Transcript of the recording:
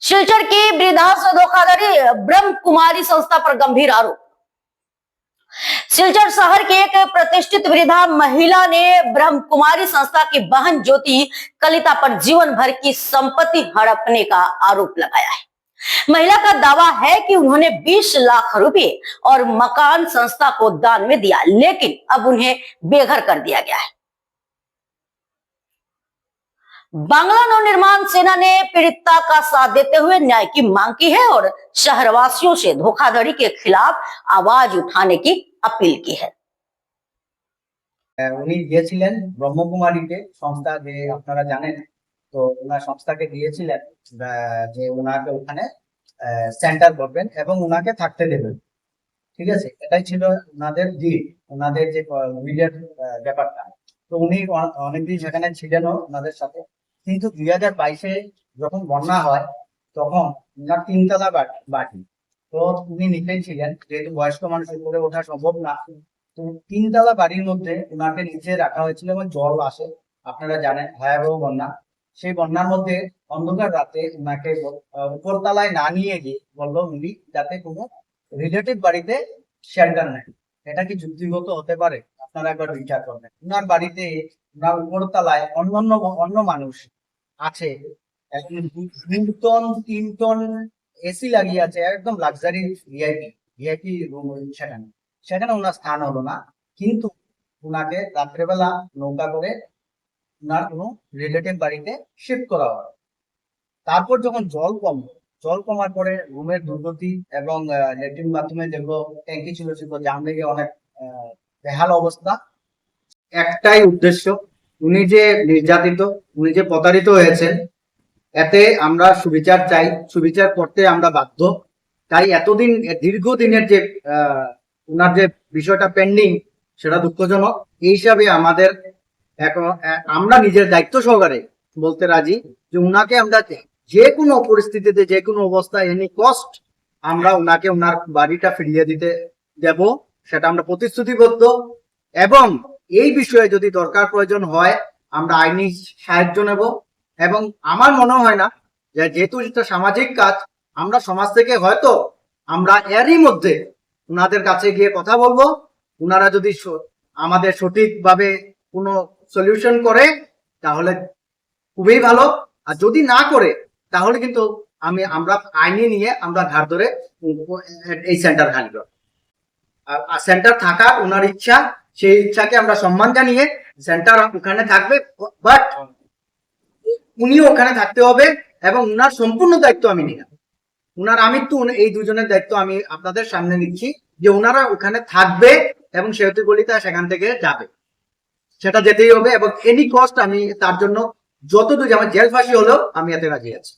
सिलचर की वृद्धा से धोखाधड़ी, ब्रह्म कुमारी संस्था पर गंभीर आरोप। सिलचर शहर की एक प्रतिष्ठित वृद्धा महिला ने ब्रह्म कुमारी संस्था की बहन ज्योति कलिता पर जीवन भर की संपत्ति हड़पने का आरोप लगाया है। महिला का दावा है कि उन्होंने 20 लाख रुपए और मकान संस्था को दान में दिया, लेकिन अब उन्हें बेघर कर दिया गया है। बांग्ला नवनिर्माण सेना ने पीड़िता का साथ देते हुए न्याय की मांग की है और शहरवासियों से धोखाधड़ी के खिलाफ आवाज उठाने की अपील की है। উনি গিয়েছিলেন ব্রহ্মকুমারীতে সংস্থা যে আপনারা জানেন, তো ওনার সংস্থাকে দিয়েছিলেন যে ওনাকে ওখানে সেন্টার করবেন এবং ওনাকে থাকতে দেবেন। ঠিক আছে, এটাই ছিল ওনাদের ডিল, ওনাদের যে উইলের ব্যাপারটা। তো উনি অনেকদিন সেখানে ছিলেন ওনাদের সাথে, কিন্তু 2022-এ যখন বন্যা হয় তখন ওনার 3তলা বাড়ি, তো উনি নিচেই ছিলেন, যেহেতু বয়স্ক মানুষের উপরে ওঠা সম্ভব না। তো 3তলা বাড়ির মধ্যে ওনাকে নিচে রাখা হয়েছিল এবং জল আসে, আপনারা জানেন ভয়াবহ বন্যা। সেই বন্যার মধ্যে অন্ধকার রাতে ওনাকে উপরতলায় না নিয়ে গিয়ে বললো উনি যাতে কোনো রিলেটিভ বাড়িতে শেল্টার নেয়। এটা কি যুক্তিগত হতে পারে? আপনারা একবার বিচার করবেন। ওনার বাড়িতে ওনার উপরতলায় অন্য মানুষ আছে, 3 টন এসি লাগিয়ে আছে, একদম লাক্সারি ভিআইপি রুম। সেখানে ওনার স্থান হলো না, কিন্তু ওনাকে রাত্রেবেলা নৌকা করে ওনার কোনো রিলেটিভ বাড়িতে শিফট করা হয়। তারপর যখন জল কমার পরে রুমের দুর্গতি এবং ল্যাট্রিন বাথরুমে যেগুলো ট্যাঙ্কি ছিল সেগুলো জাম লেগে অনেক বেহাল অবস্থা। একটাই উদ্দেশ্য, উনি যে নির্যাতিত, উনি যে প্রতারিত হয়েছেন, এতে আমরা সুবিচার চাই, সুবিচার করতে আমরা বাধ্য। তাই এতদিন দীর্ঘদিনের যে ওনার যে বিষয়টা পেন্ডিং, সেটা দুঃখজনক। এই হিসাবে আমাদের আমরা নিজের দায়িত্ব সহকারে বলতে রাজি যে উনাকে আমরা যে কোনো পরিস্থিতিতে, যে কোনো অবস্থায়, এনি কস্ট আমরা উনাকে ওনার বাড়িটা ফিরিয়ে দিতে দেব, সেটা আমরা প্রতিশ্রুতিবদ্ধ। এবং এই বিষয়ে যদি দরকার প্রয়োজন হয় আমরা আইনি সাহায্য নেব। এবং আমার মনে হয় না যে, যেহেতু এটা সামাজিক কাজ, আমরা সমাজ থেকে হয়তো আমরা এরই মধ্যে ওনাদের কাছে গিয়ে কথা বলবো। ওনারা যদি আমাদের সঠিকভাবে কোনো সলিউশন করে তাহলে খুবই ভালো, আর যদি না করে তাহলে কিন্তু আমরা আইনি নিয়ে আমরা ধার ধরে এই সেন্টার খালি করব। আর সেন্টার থাকা ওনার ইচ্ছা, সেই ইচ্ছাকে আমরা সম্মান জানিয়ে সেন্টার ওখানে থাকবে, বাট উনিও ওখানে থাকতে হবে এবং উনার সম্পূর্ণ দায়িত্ব আমি নিলাম। উনার আমৃত্যু, এই দুজনের দায়িত্ব আমি আপনাদের সামনে নিচ্ছি যে ওনারা ওখানে থাকবে এবং সেতু গলিতে সেখান থেকে যাবে, সেটা যেতেই হবে। এবং এনি কস্ট আমি তার জন্য যতদূর আমার জেল ফাঁসি হলেও আমি এতে রাজি আছি।